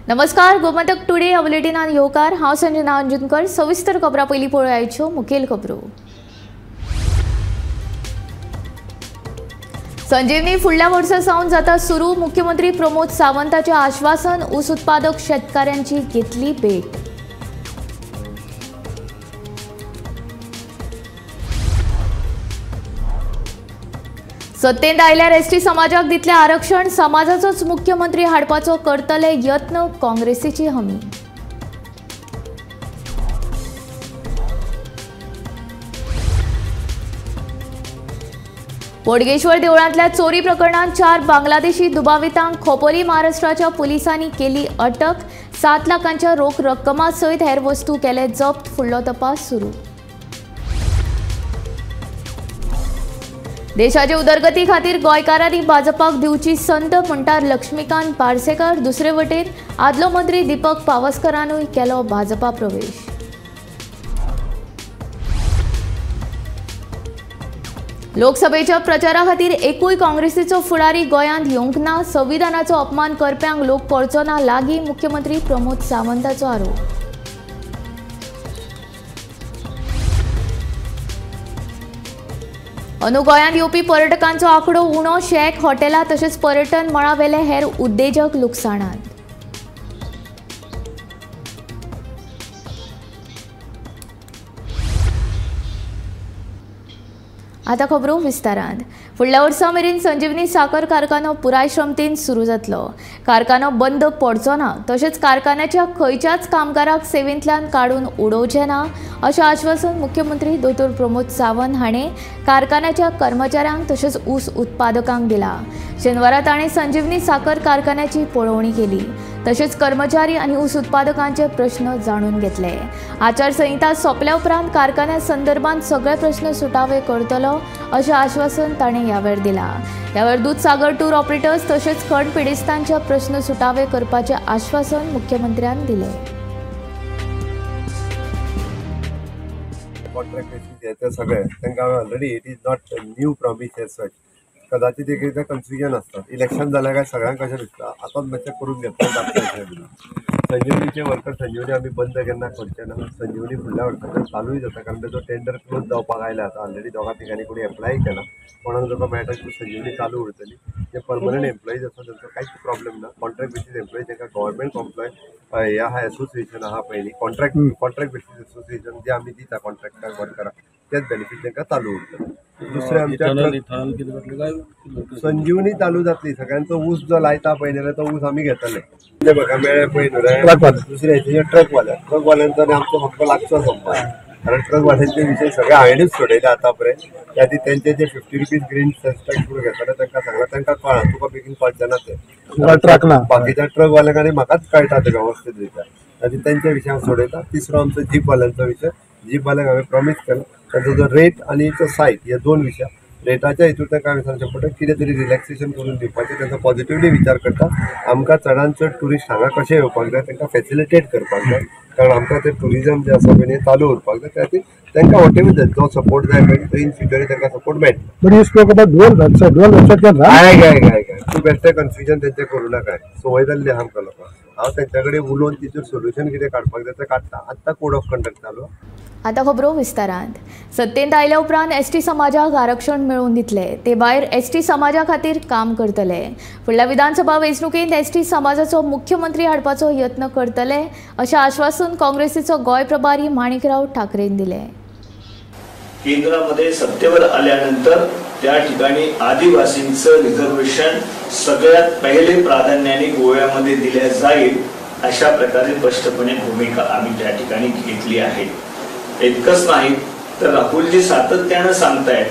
नमस्कार, गोमंतक टुडे बुलेटिनान येवकार। हांव संजना अंजुनकर। सविस्तर खबरां पयलीं पळोवया आयच्यो मुखेल खबरो। संजीवनी फुडल्या वर्सा सावन जाता सुरू। मुख्यमंत्री प्रमोद सावंताचे आश्वासन। ऊस उत्पादक शेतकाऱ्यांची घेतली भेट। सत्तेंत आयल्यार एसटी समाजाक दितले आरक्षण। समाजाचोच मुख्यमंत्री हाडपाचो करतले यत्न। काँग्रेसीची हमी। बोडगेश्वर देवळांतल्या चोरी प्रकरणात 4 बांगलादेशी दुबावितांक खोपोली महाराष्ट्राच्या पुलिसांनी केली अटक। 7 लाखांच्या रोख रक्कमा सयत हेर वस्तू केले जप्त। फुडलो तपास सुरू। देशाचे उदरगती खातीर गोंयकारांनी भाजपाक दिवची संद म्हणटार लक्ष्मीकांत पार्सेकर। दुसरे वटेन आदलो मंत्री दीपक पावसकरानूय केलो भाजपा प्रवेश। लोकसभेच्या प्रचारा खातीर एकूय काँग्रेसीचो फुडारी गोंयांत येवंक ना। संविधानाचो अपमान करप्यांक लोक पळचो ना लागीं। मुख्यमंत्री प्रमोद सावंताचो आरोप। अंदू गोंयांत येवपी पर्यटकांचो आंकडो उणो। शेक, हॉटेलां तशेंच पर्यटन मळावेले हेर उद्देजक लुकसाणांत। आता खबरो विस्तारांत। फुडल्या वर्सा मेरेन संजीवनी साखर कारखानो पुराय क्षमतेन सुरू जातलो। कारखानो बंद पडचो ना, तशेंच कारखान्याच्या खंयच्याच कामगाराक सेवेंतल्यान काडून उडोवचें ना अशें आश्वासन मुख्यमंत्री दोतोर प्रमोद सावंत हाणें कारखान्याच्या कर्मचाऱ्यांक तशेंच ऊस उत्पादकांक दिला। शेनवारा ताणें संजीवनी साखर कारखान्याची पळोवणी केली। तशेंच कर्मचारी आनी ऊस उत्पादकांचे प्रश्न जाणून घेतले। आचारसंहिता सोंपल्या उपरांत कारखान्या संदर्भात सगळे प्रश्न सुटावे करतलो अशें आश्वासन ताणें ह्या वेळार दिला। ह्या वेळार दूधसागर टूर ऑपरेटर्स तशेंच खंड पिडेस्तांचे प्रश्न सुटावे करपाचें आश्वासन मुख्यमंत्र्यान दिलें। कॉन्ट्रॅक्ट बेसीस येता सगळे तांकां already it is not new promise as such. कदाचित एक एकदां कन्फ्युजन आसता। इलेक्शन जाल्यार काय सगळ्यांक कशें दिसता आतांच मातशें करून घेतलें संजीवनीचे वर्कर संजीवनी आमी बंद केन्ना करचे ना। संजीवनी फुडल्या वर्साच्यान चालूय जाता कारण तेजो टेंडर क्लोज जावपाक आयला। आतां ऑलरेडी दोगा तिगांनी कोणी एप्लाय केला। कोणाक तुका मेळटा की संजीवनी चालू उरतली। जे परमनंट एम्प्लॉईज आसा तांचो कांयच प्रॉब्लेम ना। कॉन्ट्रॅक्ट बेसीस एम्प्लॉईज तांकां गव्हर्मेंट एम्प्लॉय हे आहा एसोसिएशन आहा पयलीं कॉन्ट्रॅक्ट बेसीस एसोसिएशन जे आमी दिता कॉन्ट्रॅक्टाक वर्कराक तेच बेनिफीट तांकां चालू उरतले। दुसरें आमच्या संजीवनी चालू जातली। सगळ्यांचो ऊस जो लायता पळय न्हय तो ऊस आमी घेतले। ते म्हाका मेळ्ळे पळय न्हू रे दुसरे हेचे ट्रकवाल्यांचो आमचो फक्त लागचो संप कारण ट्रकवाल्यांचे विशय सगळे हांवेनूच सोडयले आतां पर्यंत। त्या खातीर तेंचे जे 50 रुपीज ग्रीन टॅक्स करून घेताले तांकां सांगला तांकां कळना तुका बेगीन कळचें ना ते ट्रक ना बाकीच्या ट्रकवाल्यांक आनी म्हाकाच कळटा ते वेवस्थीत रित्या। त्या तेंच्या विशय हांव सोडयता। तिसरो आमचो जीपवाल्यांचो विशय। जीपवाल्यांक हांवें प्रॉमीस केलो तांचो जो रेट आनी तो सायट हे दोन विशय। रेटाच्या हितूर तांकां हांवें सांगचें पडटा कितें तरी रिलॅक्सेशन करून दिवपाचें तांचो पॉझिटिव्हली विचार करता। आमकां चडांत चड ट्युरिस्ट हांगा कशें येवपाक जाय तांकां फॅसिलिटेट करपाक जाय कारण आमकां ते ट्युरिजम जे आसा पळय चालू उरपाक जाय। त्या खातीर तांकां वॉटेवर जाय जो सपोर्ट जाय पळय इन फ्युचर तांकां सपोर्ट मेळटा। But you spoke about dual website काय तूं बेश्टें कन्फ्युजन तेंचें करूं नाका। संवय जाल्ली आहा आमकां लोकांक। हांव तेंच्या कडेन उलोवन तितूर सोल्युशन कितें काडपाक जाय तें काडटा। आत्तां कोड ऑफ कंडक्ट चालू। आता खबरो विस्तारांत। सत्तेंत आयल्या उपरांत एसटी समाजाक आरक्षण मेळवून दितले। ते भायर एसटी समाजा खातीर काम करतले। फुडल्या विधानसभा वेंचणुकेंत एसटी समाजाचो मुख्यमंत्री हाडपाचो यत्न करतले अशें आश्वासन काँग्रेसीचो गोंय प्रभारी माणिकराव ठाकरेन दिलें। केंद्रामध्ये सत्तेवर आल्यानंतर त्या ठिकाणी आदिवासींचं रिझर्वेशन सगळ्यात पहिले प्राधान्याने गोव्यामध्ये दिले जाईल अशा प्रकारे स्पष्टपणे भूमिका आम्ही त्या ठिकाणी घेतली आहे। इतकंच नाही तर राहुलजी सातत्यानं सांगतायत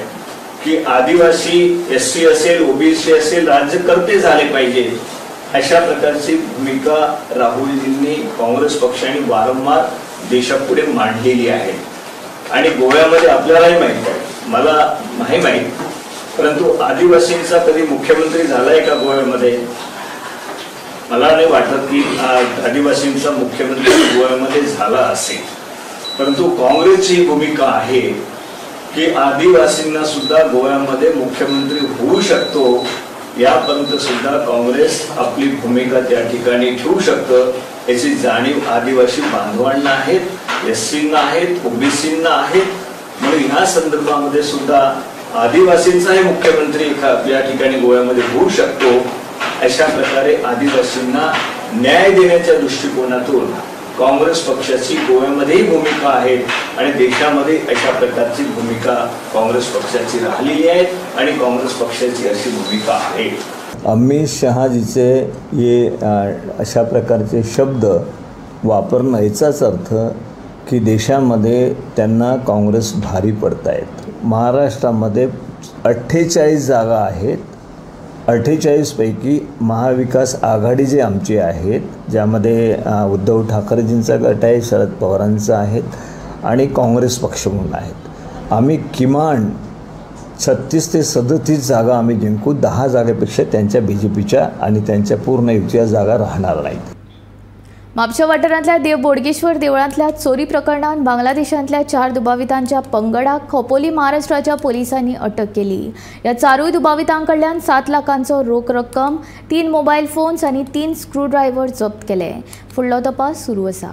की आदिवासी एससी असेल ओबीसी असेल राज्यकर्ते झाले पाहिजे अशा प्रकारची भूमिका राहुलजींनी काँग्रेस पक्षाने वारंवार देशापुढे मांडलेली आहे। आणि गोव्यामध्ये आपल्यालाही माहित आहे मला नाही माहित परंतु आदिवासींचा कधी मुख्यमंत्री झालाय का गोव्यामध्ये? मला नाही वाटत की आदिवासींचा मुख्यमंत्री गोव्यामध्ये झाला असेल। परंतु काँग्रेसची भूमिका आहे की आदिवासींना सुद्धा गोव्यामध्ये मुख्यमंत्री होऊ शकतो यापर्यंत सुद्धा काँग्रेस आपली भूमिका त्या ठिकाणी ठेवू शकतं याची जाणीव आदिवासी बांधवांना आहेत, एससींना आहेत, ओबीसींना आहेत. म्हणून ह्या संदर्भामध्ये सुद्धा आदिवासींचाही मुख्यमंत्री या ठिकाणी गोव्यामध्ये होऊ शकतो. अशा प्रकारे आदिवासींना न्याय देण्याच्या दृष्टिकोनातून काँग्रेस पक्षाची गोव्यामध्येही भूमिका आहे आणि देशामध्ये अशा प्रकारची भूमिका काँग्रेस पक्षाची राहिलेली आहे आणि काँग्रेस पक्षाची अशी भूमिका आहे. अमित शहाजीचे हे अशा प्रकारचे शब्द वापरणं याचाच अर्थ की देशामध्ये त्यांना काँग्रेस भारी पडतायत. महाराष्ट्रामध्ये 48 जागा आहेत. 48 पैकी महाविकास आघाडी जे आमची आहेत, ज्यामध्ये उद्धव ठाकरेजींचा गट आहे, शरद पवारांचा आहेत आणि काँग्रेस पक्ष म्हणून आहेत. आम्ही किमान 36 ते 37 जागा आम्ही जिंकू. 10 जागेपेक्षा त्यांच्या BJPच्या आणि त्यांच्या पूर्ण युतीच्या जागा राहणार नाहीत. म्हापशा वाठारांतल्या देव बोडगेश्वर देवळांतल्या चोरी प्रकरणात बांगलादेशांतल्या 4 दुबावितांच्या पंगडाक खोपोली महाराष्ट्राच्या पोलिसांनी अटक केली. या 4 दुबावितांकडल्यान 7 लाखांचो रोख रक्कम, 3 मोबाईल फोन्स आणि 3 स्क्रूड्रायव्हर जप्त केले. फुडलो तपास सुरू आसा.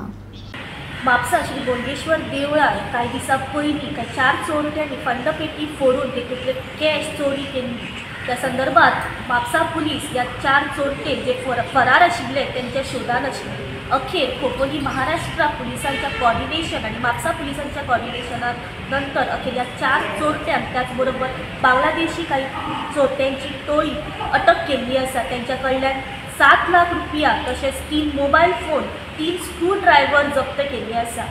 म्हापसा श्री बोडगेश्वर देवळांत कांय दिसा पयलीं 4 चोरट्यांनी फंडपेटी फोडून तेतूंतले कॅश चोरी केली. त्या संदर्भात म्हापसा पुलीस या 4 चोरटे जे फरार आशिल्ले त्यांच्या शोधात आशिल्ले. अखेर खोपोली महाराष्ट्र पुलिसांच्या कॉर्डिनेशन आणि म्हापसा पुलिसांच्या कॉर्डिनेशना नंतर अखेर या 4 चोरट्यांक त्याचबरोबर बांगलादेशी काही चोरट्यांची टोळी अटक केल्ली आसा. त्यांच्या कडल्यान 7 लाख रुपया तसेच 3 मोबाईल फोन, 3 स्क्रू ड्रायव्हर जप्त केल्ले आसा.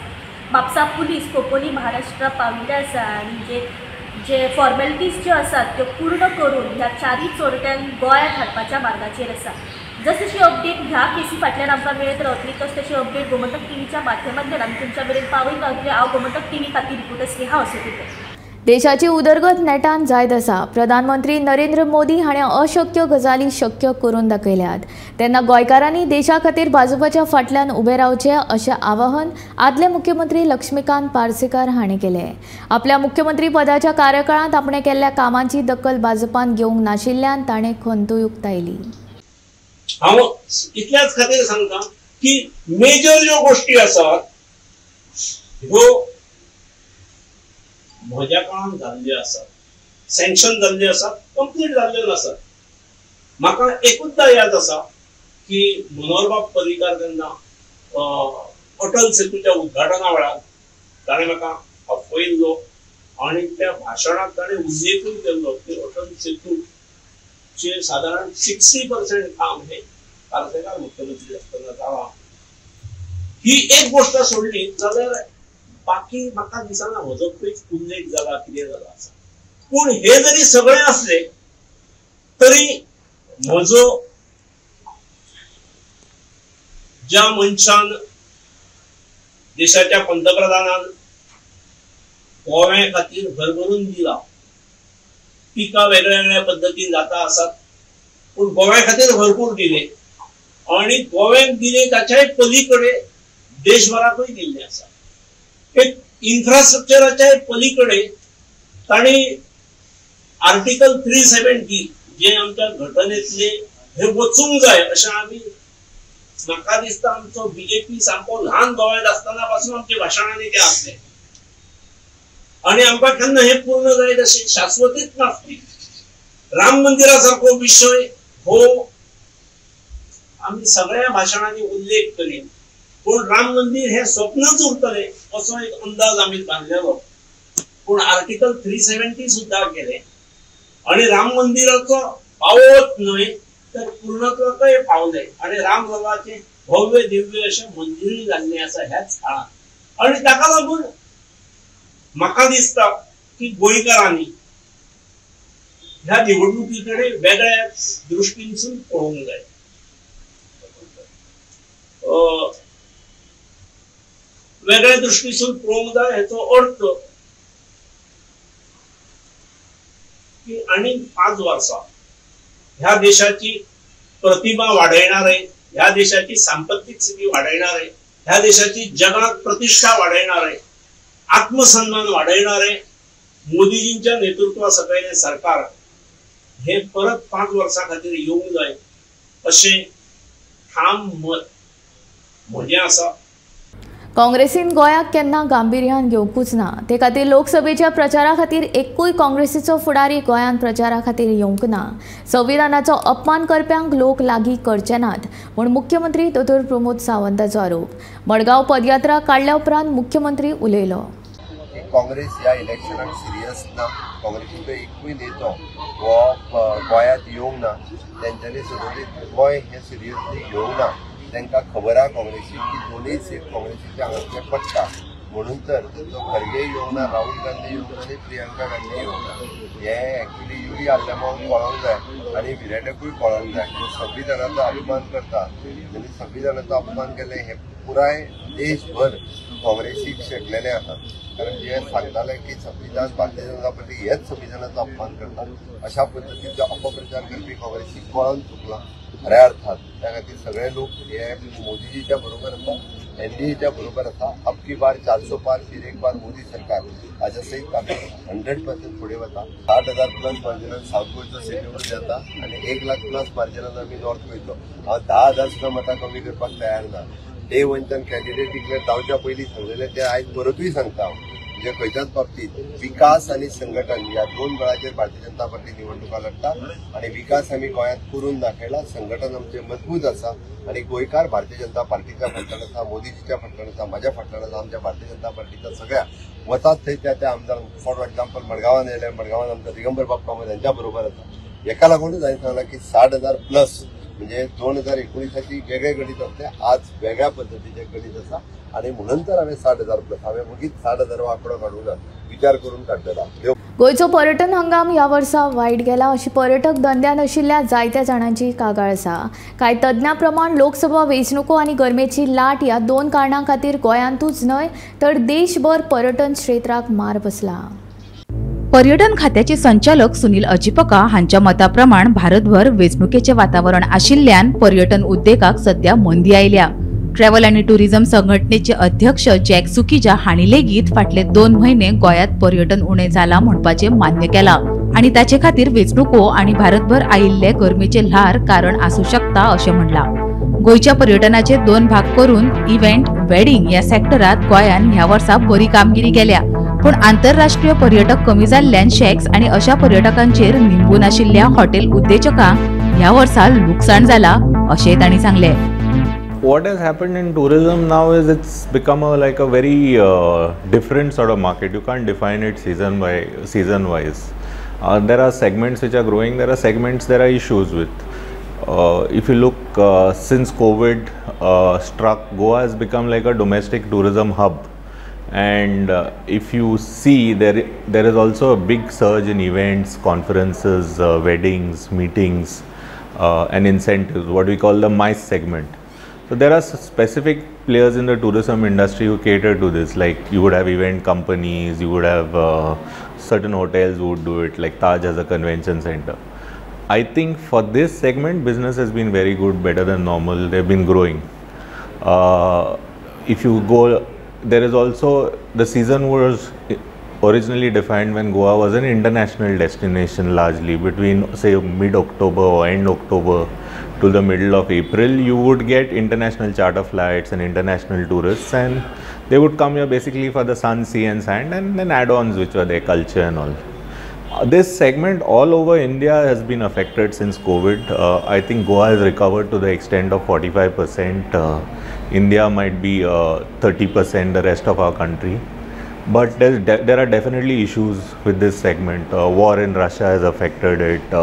म्हापसा पुलीस खोपोली महाराष्ट्रा पाविल्ले आसा आणि जे फॉर्मेलिटीज ज्यो आसात त्यो पूर्ण करून ह्या 4 चोरट्यांक गोंयांत हाडपाच्या मार्गाचेर आसा. जशी अपडेट ह्या केसी फाटल्यान आमकां मेळत रावतली तशी अपडेट गोमंतक टीव्हीच्या माध्यमांतल्यान आमी तुमच्या मेरेन पावयत रावतली. हांव गोमंतक टीव्ही खातीर रिपोर्टर स्नेहा असोतीकर. देशाची उदरगत नेटान जायत आसा. प्रधानमंत्री नरेंद्र मोदी हाणें अशक्य गजाली शक्य करून दाखयल्यात. तेन्ना गोंयकारांनी देशा खातीर भाजपाच्या फाटल्यान उबे रावचें अशें आवाहन आदले मुख्यमंत्री लक्ष्मीकांत पार्सेकार हाणें केलें. आपल्या मुख्यमंत्री पदाच्या कार्यकाळांत आपणें केल्ल्या कामांची दखल भाजपान घेवंक नाशिल्ल्यान ताणें खंत उक्तायली. हांव इतल्याच खातीर सांगता की मेजर ज्यो गोष्टी आसात ह्यो म्हज्या काळान जाल्ल्यो आसात, सँक्शन जाल्ल्यो आसात, कंप्लीट जाल्ल्यो नासात. म्हाका एकूचदा याद आसा की मनोहरबाब पर्रीकार जेन्ना अटल सेतूच्या उद्घाटना वेळार ताणें म्हाका आपयल्लो आणि त्या भाशणात ताणें उल्लेखूय केल्लो की अटल सेतूचे साधारण 60% काम हे पार्सेकार मुख्यमंत्री आसतना जालां. ही एक गोष्ट सोडली जाल्यार बाकी म्हाका दिसना म्हजो खंयच उल्लेख जाला कितें जाला आसा. पूण हे जरी सगळें आसले तरी म्हजो ज्या मनशान देशाच्या पंतप्रधानान गोव्या खातीर भरभरून दिला, टिका वेगळ्या वेगळ्या पद्धतीन जाता आसात पूण गोव्या खातीर भरपूर दिले आणि गोव्याक दिले ताच्याय पलीकडे देशभराकूय दिल्ले आसा. एक इन्फ्रास्ट्रक्चराच्या पलीकडे ताणी आर्टिकल 370 जे आमच्या घटनेतले हे वचूंक जाय अशें आमी म्हाका दिसता आमचो BJP सामको ल्हान गोव्यात आसतना पासून आमच्या भाशणांनी ते आसले आणि आमकां केन्ना हे पूर्ण जायत अशी शाश्वतीच नासली. राम मंदिरासारखो विषय हो आमी सगळ्या भाशणांनी उल्लेख करीन पूण राम मंदिर हे स्वप्नच उरतले असो एक अंदाज आमी बांधलेलो. पूण आर्टिकल 370 सुद्धा केले आणि राम मंदिराचो पावत न्हय तर पूर्णत्वाकय पावले आणि राम बाबाचे भव्य दिव्य अशें मंदिरूय जाल्लें आसा ह्याच काळात. आणि ताका लागून म्हाका दिसता की गोंयकारांनी ह्या निवडणुकीकडे वेगळ्या दृष्टीनसून पळोवंक जाय. वेगळ्या दृष्टीसून पळोवंक जाय हेचो अर्थ की आनी 5 वर्सां ह्या देशाची प्रतिमा वाडयणारे, ह्या देशाची सांपत्तीक स्थिती वाडयणारे, ह्या देशाची जगात प्रतिष्ठा वाडयणारे, आत्मसन्मान वाडयणारे मोदीजींच्या नेतृत्वा सकयले सरकार हे परत 5 वर्सां खातीर येवंक जाय अशें ठाम मत म्हजें आसा. काँग्रेसीन गोंयाक केन्ना गांभीर्यान घेवंकूच ना. ते खातीर लोकसभेच्या प्रचारा खातीर एकूय काँग्रेसीचो फुडारी गोंयांत प्रचारा खातीर येवंक ना. संविधानाचो अपमान करप्यांक लोक लागीं करचे नात म्हूण मुख्यमंत्री दोतोर प्रमोद सावंताचो आरोप. मडगांव पदयात्रा काडल्या उपरांत मुख्यमंत्री उलयलो. काँग्रेस ह्या इलेक्शनाक सिरियस ना. काँग्रेसीचो एकूय नेतो हो गोंयांत येवंक ना. तेंच्यांनी सगळें गोंय हें सिरियसली घेवंक ना. तांकां खबर आहा काँग्रेसीक की दोनूय सीट काँग्रेसीचे हांगासले पडटा. म्हणून तर तो खरगे येवंक ना, राहुल गांधी येवंक ना आनी प्रियंका गांधी येवंक ना. हें एक्चुली युरी आल्ल्यामुळे कळोंक जाय आनी विराटकूय कळोंक जाय. तो संविधानाचो अपमान करता आनी संविधानाचो अपमान केलें हें पुराय देशभर काँग्रेसीक शेकलेलें आसा. कारण जे सांगताले की संविधान भारतीय जनता पार्टी हेच संविधानाचो अपमान करता, अशा पद्दतीचो अपप्रचार करपी काँग्रेसीक कळोन चुकला खऱ्या अर्थात. त्या खातीर सगळे लोक हे मोदीजीच्या बरोबर आसा, एनडीएच्या बरोबर आसा. अब की बार 400 पार फिर एक बार मोदी सरकार हाच्या सयत आमी 100% फुडें वता. 60,000+ मार्जिनान सावथ गोंयचो सेक्युलर जाता आनी 1 लाख प्लस मार्जिनान आमी नॉर्थ गोंयचो. हांव 10,000 सुद्दां मतां कमी करपाक तयार ना. डे वनच्यान कॅन्डिडेट डिक्लेअर जावच्या पयलीं सांगलेलें तें आयज परतूय सांगता हांव. म्हणजे खंयच्याच बाबतीत विकास आनी संघटन ह्या दोन बळाचेर भारतीय जनता पार्टी निवडणुका लढटा आनी विकास आमी गोंयांत करून दाखयला. संघटन आमचें मजबूत आसा आनी गोंयकार भारतीय जनता पार्टीच्या फाटल्यान आसा, मोदीजीच्या फाटल्यान आसा, म्हाज्या फाटल्यान आसा. आमच्या भारतीय जनता पार्टीच्या सगळ्या वतात थंय त्या आमदार फॉर एक्झाम्पल मडगांवान येयले. मडगांवान आमचा दिगंबर बाब कामत यांच्या बरोबर आसा. हेका लागूनच हांवें सांगलां की 60,000+ म्हणजे 2019ची वेगळे गणित आसले, आज वेगळ्या पद्धतीचे गणित आसा आणि म्हणून तर हांवें 60,000+ हांवें मागीर 60,000 आंकडो काडूंक ना, विचार करून काडलेला. गोंयचो पर्यटन हंगाम ह्या वर्सा वायट गेला अशी पर्यटक धंद्यान आशिल्ल्या जायत्या जाणांची कागाळ आसा. कांय तज्ञां प्रमाण लोकसभा वेंचणुको आनी गरमेची लाट ह्या दोन कारणां खातीर गोंयांतूच न्हय तर देशभर पर्यटन क्षेत्राक मार बसला. पर्यटन खात्याचे संचालक सुनील अजिपका हांच्या मता प्रमाण भारतभर वेंचणुकेचे वातावरण आशिल्ल्यान पर्यटन उद्देगाक सध्या मंदी आयल्या. ट्रॅव्हल आनी टुरिझम संघटनेचे अध्यक्ष जॅक सुकीजा हांणी लेगीत फाटले 2 म्हयने गोंयांत पर्यटन उणें जाला म्हणपाचें मान्य केलां आनी ताचे खातीर वेंचणुको आनी भारतभर आयिल्ले गरमेचे ल्हार कारण आसूं शकता अशें म्हणलां. गोंयच्या पर्यटनाचे 2 भाग करून इव्हेंट वेडिंग ह्या सेक्टरात गोंयान ह्या वर्सा बरी कामगिरी केल्या. पूण आंतरराष्ट्रीय पर्यटक कमी जाल्ल्यान शॅक्स आनी अशा पर्यटकांचेर निंबून आशिल्ल्या हॉटेल उद्देजकांक ह्या वर्सा लुकसाण जाला अशेंय तांणी सांगलें. What has happened in tourism now is it's become like a very different sort of market. You can't define it season wise. There are segments which are growing, there are segments there are issues with. If you look since COVID struck, Goa has become like a domestic tourism hub, and if you see there is also a big surge in events, conferences, weddings, meetings and incentives, what we call the MICE segment. So there are specific players in the tourism industry who cater to this, like you would have event companies, you would have certain hotels who would do it, like Taj as a convention center. I think for this segment business has been very good, better than normal. They've been growing. If you go, there is also the season was originally defined when Goa was an international destination largely. Between say mid-October or end October to the middle of April, you would get international charter flights and international tourists, and they would come here basically for the sun, sea and sand, and then add-ons which were their culture and all. This segment all over India has been affected since COVID. I think Goa has recovered to the extent of 45%. India might be 30%, the rest of our country. But there are definitely issues with this segment. War in Russia has affected it.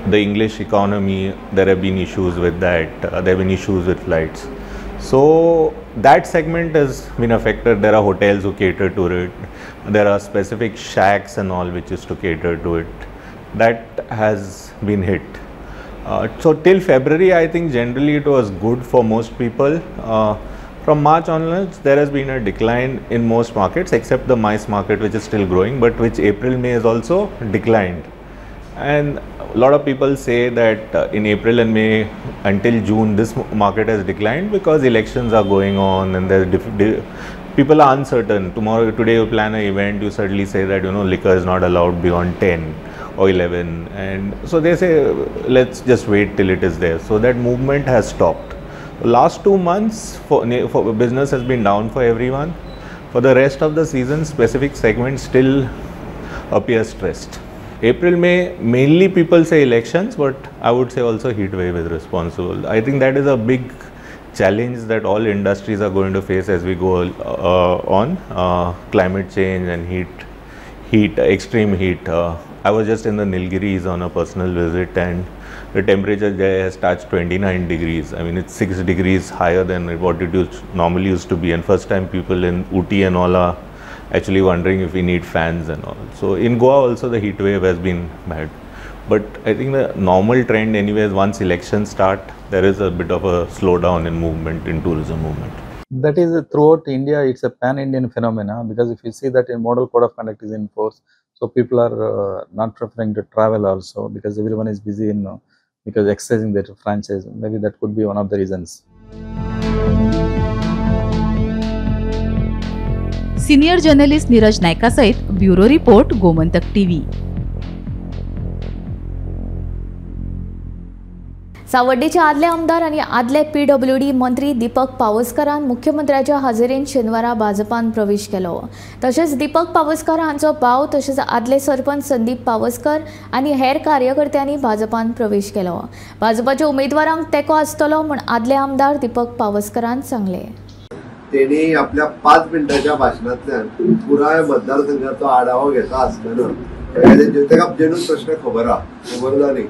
The English economy, there have been issues with that. There have been issues with flights. So that segment has been affected. There are hotels who cater to it. There are specific shacks and all which is to cater to it. That has been hit. So till February, I think generally it was good for most people. From March onwards, there has been a decline in most markets except the MICE market, which is still growing, but which April, May has also declined. And a lot of people say that in April and May until June, this market has declined because elections are going on and people are uncertain. Today you plan an event, you suddenly say that liquor is not allowed beyond 10, or 11, and so they say let's just wait till it is there. So that movement has stopped. Last 2 months for business has been down for everyone. For the rest of the season, specific segments still appear stressed. April, May, mainly people say elections, but I would say also heat wave is responsible. I think that is a big challenge that all industries are going to face as we go on. Climate change and heat, extreme heat. I was just in the Nilgiris on a personal visit, and the temperature there has touched 29 degrees. I mean, it's 6 degrees higher than what it normally used to be, and first time people in Ooty and all are actually wondering if we need fans and all. So in Goa also the heat wave has been bad. But I think the normal trend anyways, once elections start, there is a bit of a slowdown in movement, in tourism movement. That is throughout India, it's a pan-Indian phenomena, because if you see that in model code of conduct is in force, so people are not preferring to travel also, because everyone is busy in because exercising their franchise. Maybe that could be one of the reasons. Senior journalist Neeraj नायका सहित bureau report Gomantak TV. सावड्डेचे आदले आमदार आणि आदले PWD मंत्री दीपक पावसकरान मुख्यमंत्र्याच्या हाजेरीन शेनवारा भाजपान प्रवेश केलो. तशेंच दीपक पावसकर हांचो भाव तशेंच आदले सरपंच संदीप पावसकर आनी हेर कार्यकर्त्यांनी भाजपान प्रवेश केलो. भाजपाच्या उमेदवारांक तेंको आसतलो म्हूण आदले आमदार दीपक पावसकरान सांगले. त्यांनी आपल्या 5 मिनिटाच्या भाषणांतल्यान पुराय मतदारसंघाचो आढावा घेता आसतना ताका जेनूच प्रश्न खबर ना न्ही.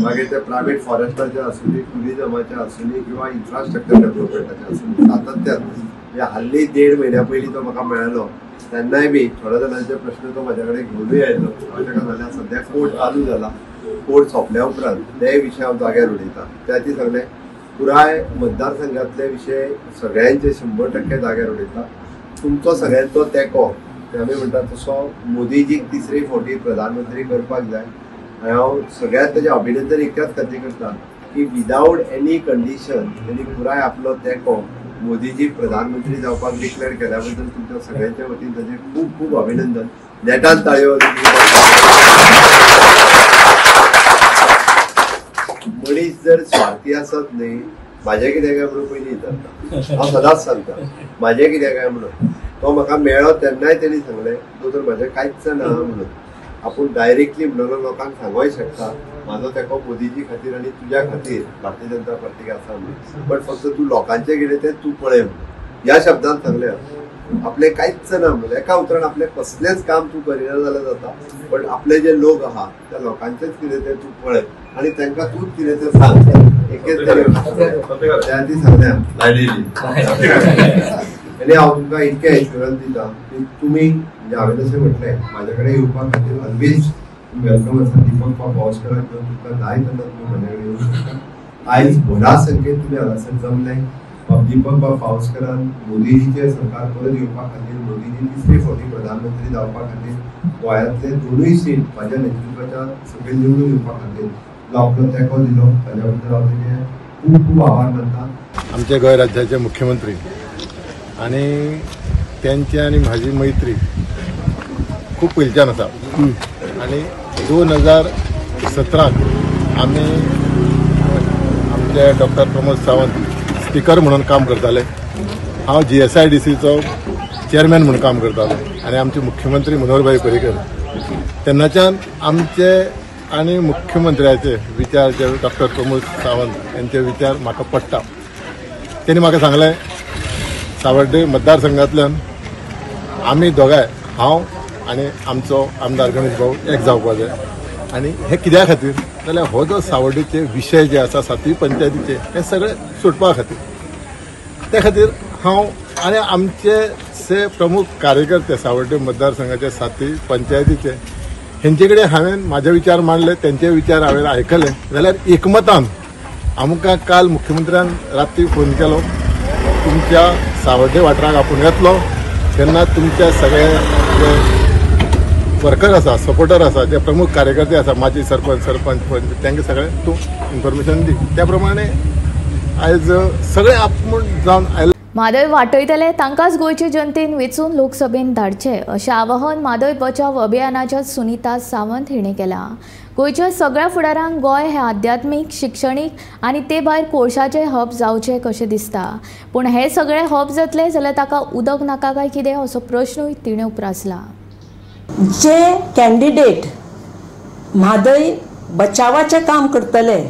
मागीर ते प्रायवेट फॉरेस्टाचे आसूं टुरिजमाचे आसूं किंवा इन्फ्रास्ट्रक्चर डेव्हलपमेंटाचे आसूं सातत्यान हाल्ली 1.5 म्हयन्या पयलीं तो म्हाका मेळ्ळो तेन्नाय बी थोड्या जाणांचे प्रश्न तो म्हाजे कडेन घेवनूय आयलो. ताका जाल्यार सद्या कोर्ट चालू जाला. कोर्ट सोंपल्या उपरांत ते विशय हांव जाग्यार उडयता. त्याची सगळे पुराय मतदारसंघातले विशय सगळ्यांचे 100% जाग्यार उडयता. तुमचो सगळ्यांचो तेंको आमी म्हणटा तसो मोदीजीक 3री फावटी प्रधानमंत्री करपाक जाय. हांव सगळ्यांत तेजें अभिनंदन इतक्याच खातीर करता की विदाउट एनी कंडिशन तेणी पुराय आपलो तेंको मोदीजीक प्रधानमंत्री जावपाक डिक्लेअर केल्या बद्दल तुमच्या सगळ्यांच्या वतीन तेजें खूब खूब अभिनंदन. नेटान ताळयो. मनीस जर स्वार्थी आसत न्ही, म्हाजें कितें काय म्हणून पयलीं विचारता. हांव सदांच सांगता म्हाजें कितें काय म्हणून. तो म्हाका मेळ्ळो तेन्नाय तेणी सांगलें तो तर म्हाजें कांयच ना म्हणून. आपूण डायरेक्टली म्हणून लोकांक सांगूय शकता म्हाजो तेंको मोदीजी खातीर आनी तुज्या खातीर भारतीय जनता पार्टीक आसा म्हणून. बट फक्त तूं लोकांचें कितें तें तूं पळय म्हणून ह्या शब्दान सांगलें. आपलें कांयच ना म्हणून एका उतरान आपलें कसलेंच काम तूं करिना जाल्यार जाता. बट आपले जे लोक आहा त्या लोकांचेंच कितें तें तूं पळय आनी तांकां तूंच कितें तें सांग. एकेच त्या ती सांगल्या लायलेली. आनी हांव तुमकां इतकें एश्युरन्स दिता की तुमी म्हणजे हांवें तशें म्हटलें म्हाजे कडेन येवपा खातीर ऑलवेज वेलकम आसा. दीपक पावसकराक तुमकां जाय तेन्ना तुमी म्हाजे कडेन येवं शकता. आयज व्हडा संख्येन तुमी हांगासर जमले. दीपक पावसकरान मोदीजीचें सरकार परत येवपा खातीर मोदीजी 3री फावटी प्रधानमंत्री जावपा खातीर गोंयांतले 2य सीट म्हाज्या नेतृत्वाच्या सकयल निवडून येवपा खातीर जो आपलो तेंको दिलो ताज्या बद्दल हांव तेजे खूब खूब आभार मानता. आमचे गोंय राज्याचे मुख्यमंत्री आणि त्यांची आणि माझी मैत्री खूप पयलींच्यान आसा. आणि 2017 आमी आमचे डॉक्टर प्रमोद सावंत स्पीकर म्हणून काम करताले. हांव GSIDCचो चेअरमॅन म्हणून काम करतालो आणि आमचे मुख्यमंत्री मनोहरभाई पर्रीकर तेन्नाच्यान आमचे आणि मुख्यमंत्र्याचे विचार जे डॉक्टर प्रमोद सावंत यांचे विचार म्हाका पडटा. त्यांनी म्हाका सांगलें सावड्डे मतदारसंघांतल्यान आमी दोगांय हांव आनी आमचो आमदार गणेश भाऊ एक जावपा जाय. आनी हे कित्या खातीर जाल्यार हो जो सावड्डेचे विशय जे आसा 7वी पंचायतीचे हे सगळे सुटपा खातीर. त्या खातीर हांव आनी आमचे प्रमुख कार्यकर्ते सावड्डे मतदारसंघाचे 7वी पंचायतीचे हेंचे कडेन हांवें म्हाजे विचार मांडले. तेंचे विचार हांवें आयकले जाल्यार एकमतान आमकां काल मुख्यमंत्र्यान राती फोन केलो तुमच्या सावड्डे वाठाराक आपूण येतलो तेन्ना तुमचे सगळे जे वर्कर आसा सपोर्टर आसा जे प्रमुख कार्यकर्ते आसा माजी सरपंच तांकां सगळे तूं इन्फॉर्मेशन दी. त्या प्रमाणे आयज सगळे आपूण जावन आयले. म्हादय वाटयतले तांकांच गोंयचे जनतेन वेचून लोकसभेन धाडचे अशें आवाहन म्हादय बचाव अभियानाच्या सुनीता सावंत हिणें केलां. गोंयच्या सगळ्या फुडाऱ्यांक गोंय हें आध्यात्मीक, शिक्षणीक आनी ते भायर कोळशाचें हब जावचें कशें दिसता. पूण हे सगळे हब जातले जाल्यार ताका उदक नाका काय कितें असो प्रश्नूय तिणें उपरासला. जे कॅन्डिडेट म्हादय बचावाचें काम करतले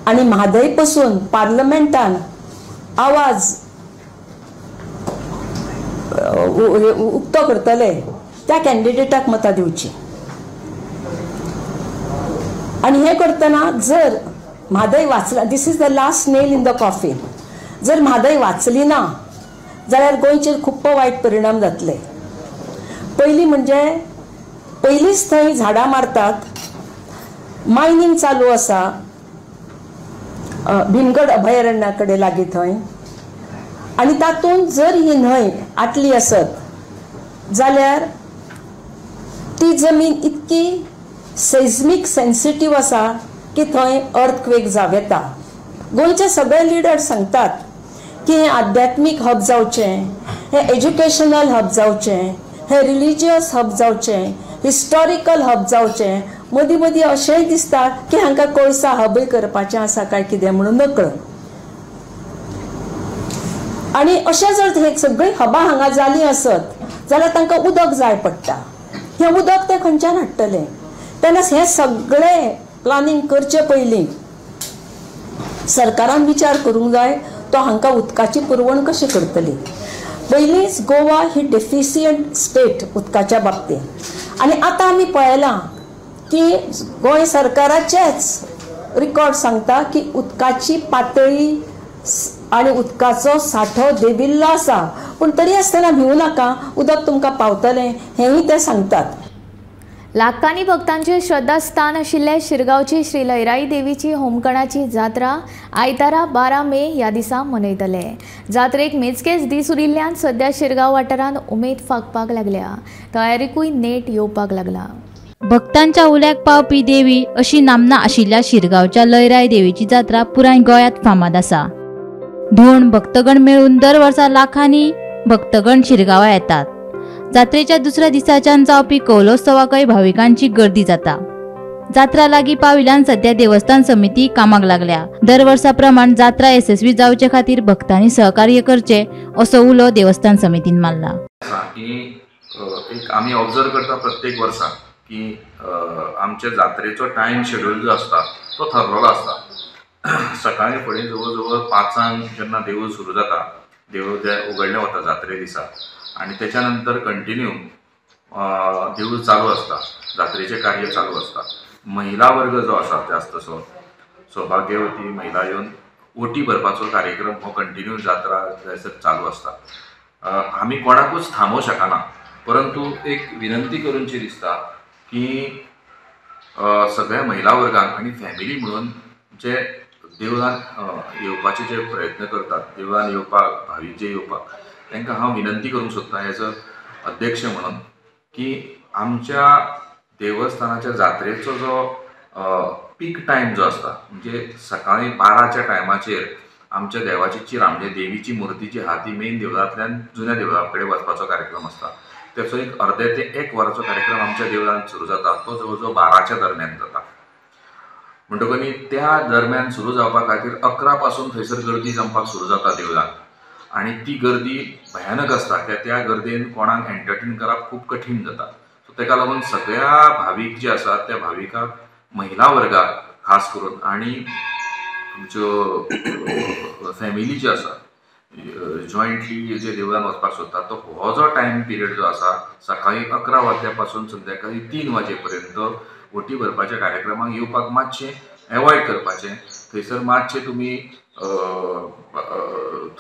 आनी म्हादय पासून पार्लमेंटान आवाज उक्तो करतले त्या कॅन्डिडेटाक मतां दिवची. आणि हे करतना जर म्हादय वाचला, this is the last nail in the coffin, जर म्हादय वाचली ना जाल्यार गोंयचेर खूब वायट परिणाम जातले. पयली म्हणजे पयलीच थंय झाडां मारतात, मायनिंग चालू आसा भीमगड अभयारण्या कडेन लागीं थंय, आनी तातूंत जर ही न्हंय आटली आसत जाल्यार ती जमीन इतकी सेझमीक सेन्सिटीव आसा की थंय अर्थक्वेक जावं येता. गोंयचे सगळे लिडर सांगतात की हें आध्यात्मीक हब जावचें, हें एज्युकेशनल हब जावचें, हें रिलिजियस हब जावचें, हिस्टॉरिकल हब जावचें. मदीं मदीं अशेंय दिसता की हांकां कोळसा हबय करपाचें आसा काय कितें म्हणून नकळत. आनी अशें जर हे सगळीं हबां हांगा जालीं आसत जाल्यार तांकां उदक जाय पडटा. हें उदक ते खंयच्यान हाडटले? तेन्ना हें सगळें प्लानिंग करचे पयलीं सरकारान विचार करूंक जाय तो हांकां उदकाची पुरवण कशी करतली. पयलींच गोवा ही डेफिसियंट स्टेट उदकाच्या बाबतींत, आनी आतां आमी पळयलां की गोंय सरकाराचेच रिकॉर्ड सांगता की उदकाची पातळी आनी उदकाचो सांठो देविल्लो आसा. पूण तरी आसतना भिवू नाका, उदक तुमकां पावतलें हेंय ते सांगतात. लाखांनी भक्तांचे श्रद्धास्थान आशिल्ले शिरगांवची श्री लयराई देवीची होमखणाची जात्रा आयतारा 12 मे ह्या दिसा मनयतले. जात्रेक मेजकेच दीस उरिल्ल्यान सध्या शिरगांव वाठारांत उमेद फागपाक लागल्या. तयारीकूय नेट येवपाक लागला. भक्तांच्या उल्याक पावपी देवी अशी नामना आशिल्ल्या शिरगांवच्या लयराई देवीची जात्रा पुराय गोंयांत फामाद आसा. धोंड भक्तगण मेळून दर वर्सा लाखांनी भक्तगण शिरगांवा येतात. जात्रेच्या दुसऱ्या दिसाच्यान जावपी कौलोत्सवाकय भाविकांची गर्दी जाता. जात्रा लागीं पाविल्ल्यान सध्या देवस्थान समिती कामाक लागल्या. दर वर्सा प्रमाण जात्रा यशस्वी जावचे खातीर भक्तांनी सहकार्य करचे असो उलो देवस्थान समितीन मारला. एक आमी ऑब्जर्व करता प्रत्येक वर्सा की आमच्या जात्रेचो टायम शेड्यूल जो आसता तो ठरलेलो आसता. सकाळी फुडें जवळ जवळ 5 जेन्ना देवूळ सुरू जाता, देवूळ तें उगडलें वता जात्रे दिसा, आनी तेच्या नंतर कंटिन्यू देवूळ चालू आसता, जात्रेचें कार्य चालू आसता. महिला वर्ग जो आसा जास्तसो सौभाग्यवती महिला येवन ओटी भरपाचो कार्यक्रम हो कंटिन्यू जात्रा चालू आसता. आमी कोणाकूच थांबोवंक शकना, परंतु एक विनंती करूंची दिसता की सगळ्या महिला वर्गांक आनी फॅमिली म्हणून जे देवळान येवपाचे जे प्रयत्न करतात, देवळान येवपाक भावीक जे येवपाक, तांकां हांव विनंती करूंक सोदतां एज अ अध्यक्ष म्हणून की आमच्या देवस्थानाच्या जात्रेचो जो पीक टायम जो आसता, म्हणजे सकाळी 12च्या टायमाचेर आमच्या देवाची चिर म्हणजे देवीची मुर्ती जी आहा ती मेन देवळांतल्यान जुन्या देवळा कडेन वचपाचो कार्यक्रम आसता. त्याचो एक अर्दे ते 1 वराचो कार्यक्रम आमच्या देवळांत सुरू जाता. तो जवळ जवळ 12च्या दरम्यान जाता. म्हणटकनी त्या दरम्यान सुरू जावपा खातीर 11 पासून थंयसर गर्दी जमपाक सुरू जाता देवळांत, आनी ती गर्दी भयानक आसता. त्या गर्देन कोणाक एंटरटेन करप खूब कठीण जाता. सो ताका लागून सगळ्या भावीक जे आसात त्या भाविकाक महिला वर्गाक खास करून आनी ज्यो फॅमिली ज्यो आसा जॉयंटली जे देवळान वचपाक सोदता तो हो जो टायम पिरियड जो आसा सकाळी 11 वाजल्या पासून संध्याकाळी 3 वाजे पर्यंत ओटी भरपाच्या कार्यक्रमाक येवपाक मातशें एवॉयड करपाचें. थंयसर मातशें तुमी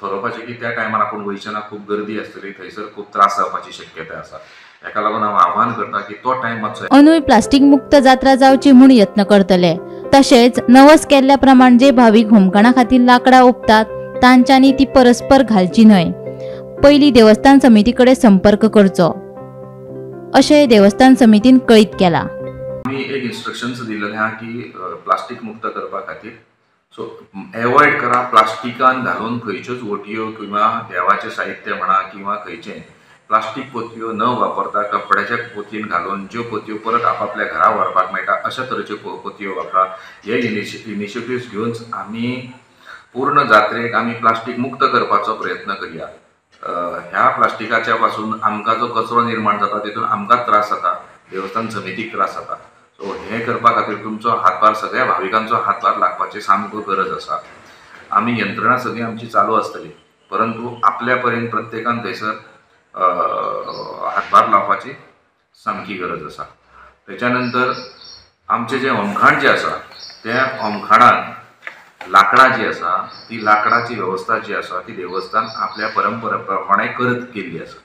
थारावपाचें की त्या टायमार आपूण वयचें ना, खूब गर्दी आसतली, थंयसर खूब त्रास जावपाची शक्यताय आसा. हेका लागून हांव आव्हान करता की तो टायम मातसो. अंदूय प्लास्टीक मुक्त जात्रा जावची म्हूण यत्न करतले. तशेंच नवस केल्ल्या प्रमाण जे भावीक होमखणा खातीर लाकडां ओंपतात तांच्यांनी ती परस्पर घालची न्हय. पयलीं देवस्थान समिती कडेन संपर्क करचो अशें देवस्थान समितीन कळीत केलां. आमी एक इन्स्ट्रक्शन्स दिल्ले आहा की प्लास्टीक मुक्त करपा खातीर सो एवॉयड करा प्लास्टिकान घालून खंयच्योच वटयो किंवा देवाचें साहित्य म्हणा किंवा खंयचें प्लास्टीक पोतयो न वापरता कपड्याच्या पोतयेन घालून ज्यो पोतयो परत आपापल्या घरा व्हरपाक मेळटा अशा तरेच्यो पोतयो वापरा. हे इनिशिएटिव्स घेवन आमी पूर्ण जात्रेक आमी प्लास्टीक मुक्त करपाचो प्रयत्न करया. ह्या प्लास्टिकाच्या पासून आमकां जो कचरो निर्माण जाता तितून आमकांच त्रास जाता, देवस्थान समितीक त्रास जाता. सो हे करपा खातीर तुमचो हातभार सगळ्या भाविकांचो हातभार लागपाची सामको गरज आसा. आमी यंत्रणा सगळी आमची चालू आसतली, परंतु आपल्या पर्यंत प्रत्येकान थंयसर हातभार लावपाची सामकी गरज आसा. त्याच्या नंतर आमचे जे होमखाण जे आसा त्या होमखाणान लाकडां जी आसा ती लाकडाची वेवस्था जी आसा ती देवस्थान आपल्या परंपरे प्रमाणे करत केल्ली आसा.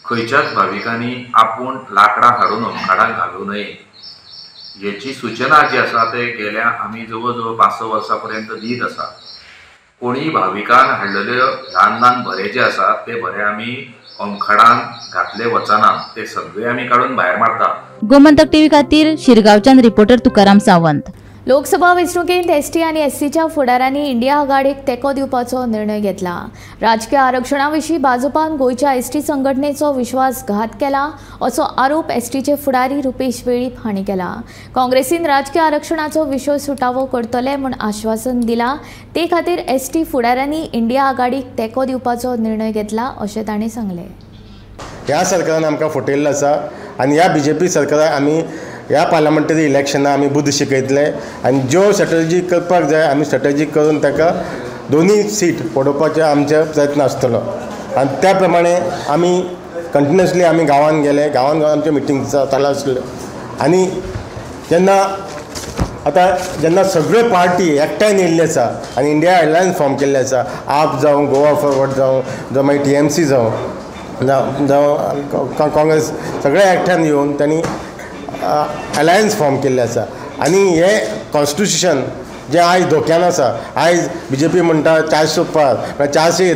खंयच्याच भाविकांनी आपूण लाकडां हाडून होमखाणाक घालूं नये हेची सूचना जी आसा ते गेल्या आमी जवळ जवळ 5-6 वर्सां पर्यंत दीत आसा. कोणी भाविकान हाडलेले ल्हान ल्हान भरे जे आसात ते भरे आमी होमखाणांत घातले वचना, ते सगळे आमी काडून भायर मारता. गोमंतक टीव्ही खातीर शिरगांवच्यान रिपोर्टर तुकाराम सावंत. लोकसभा वेंचणुकेंत एसटी आनी एससीच्या फुडाऱ्यांनी इंडिया आघाडीक तेंको दिवपाचो निर्णय घेतला. राजकीय आरक्षणा विशीं भाजपान गोंयच्या एसटी संघटनेचो विश्वासघात केला असो आरोप एसटीचे फुडारी रुपेश वेळीप हांणी केला. काँग्रेसीन राजकीय आरक्षणाचो विशय सुटावो करतले म्हूण आश्वासन दिलां. ते खातीर एसटी फुडाऱ्यांनी इंडिया आघाडीक तेंको दिवपाचो निर्णय घेतला अशें तांणी सांगलें. ह्या सरकारान आमकां फटयल्लें आसा आनी ह्या बीजेपी सरकाराक आमी ह्या पार्लमेंटरी इलेक्शनां आमी बुद्ध शिकयतले आनी ज्यो स्ट्रॅटजी करपाक जाय आमी स्ट्रॅटजी करून ताका दोनूय सीट पडोवपाचे आमचे प्रयत्न आसतलो. आनी त्या प्रमाणे आमी कंटिन्युअसली आमी गांवांत गेले, गांवांत आमचे मिटींग चालू आसले. आनी जेन्ना सगळ्यो पार्टी एकठांय येयल्ली आसा आनी इंडिया अलायन्स फॉर्म केल्ले आसा, आप जावं, गोवा फॉरवर्ड जावं, जावं मागीर TMC जावं काँग्रेस, सगळे एकठांय येवन तांणी अलायन्स फॉर्म केल्ले आसा. आनी हे कॉन्स्टिट्युशन जे आयज धोक्यान आसा, आयज BJP म्हणटा 400 पार, 400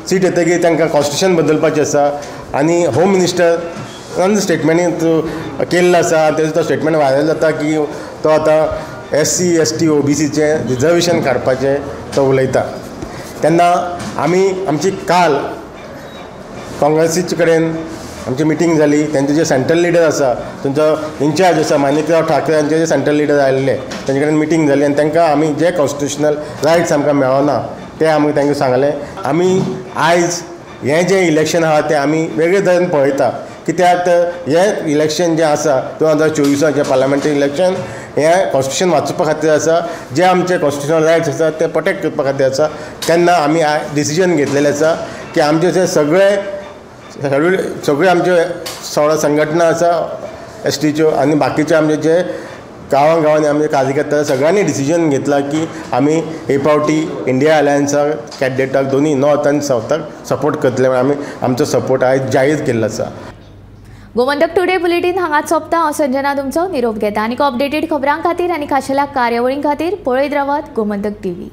सीट येतकीर तांकां कॉन्स्टिट्युशन बदलपाचें आसा. आनी होम मिनिस्टरान स्टेटमेंट केल्लो आसा, तेजो तो स्टेटमेंट व्हायरल जाता की तो आतां SC ST OBCचें रिजर्वेशन काडपाचें तो उलयता. तेन्ना आमी आमची काल काँग्रेसीचे कडेन आमची मिटींग जाली. तेंचे जे सेंट्रल लिडर आसा, तेंचो इन्चार्ज आसा माणिकराव ठाकरे हांचे जे सेंट्रल लिडर आयिल्ले, तेंचे कडेन मिटींग जाली आनी तांकां आमी जे कॉन्स्टिट्युशनल रायट्स आमकां मेळना ते आमी तांकां सांगलें. आमी आयज हें जें इलेक्शन आहा तें आमी वेगळे तरेन पळयता. कित्याक हें इलेक्शन जें आसा 2024 पार्लमेंटरी इलेक्शन हें कॉन्स्टिट्युशन वाचोवपा खातीर आसा. जे आमचे कॉन्स्टिट्युशनल रायट्स आसा ते प्रोटेक्ट करपा खातीर आसा. तेन्ना आमी डिसिजन घेतलेलें आसा की आमचे जे सगळे आमचे संघटना आसा एसटीच्यो आनी बाकीचे आमचे जे गांवांनी आमचे कार्यकर्ता सगळ्यांनी डिसिजन घेतला की आमी हे फावटी इंडिया अलायन्साक कॅन्डिडेटाक दोनी नॉर्थ आनी सावथाक सपोर्ट करतले. आमी आमचो सपोर्ट आयज जाहीर केल्लो आसा. गोमंतक टुडे बुलेटीन हांगाच सोंपता. हांव संजना तुमचो निरोप घेता. आनी अपडेटेड खबरां खातीर आनी खाशेल्या कार्यावळीं खातीर पळयत रावात गोमंतक TV.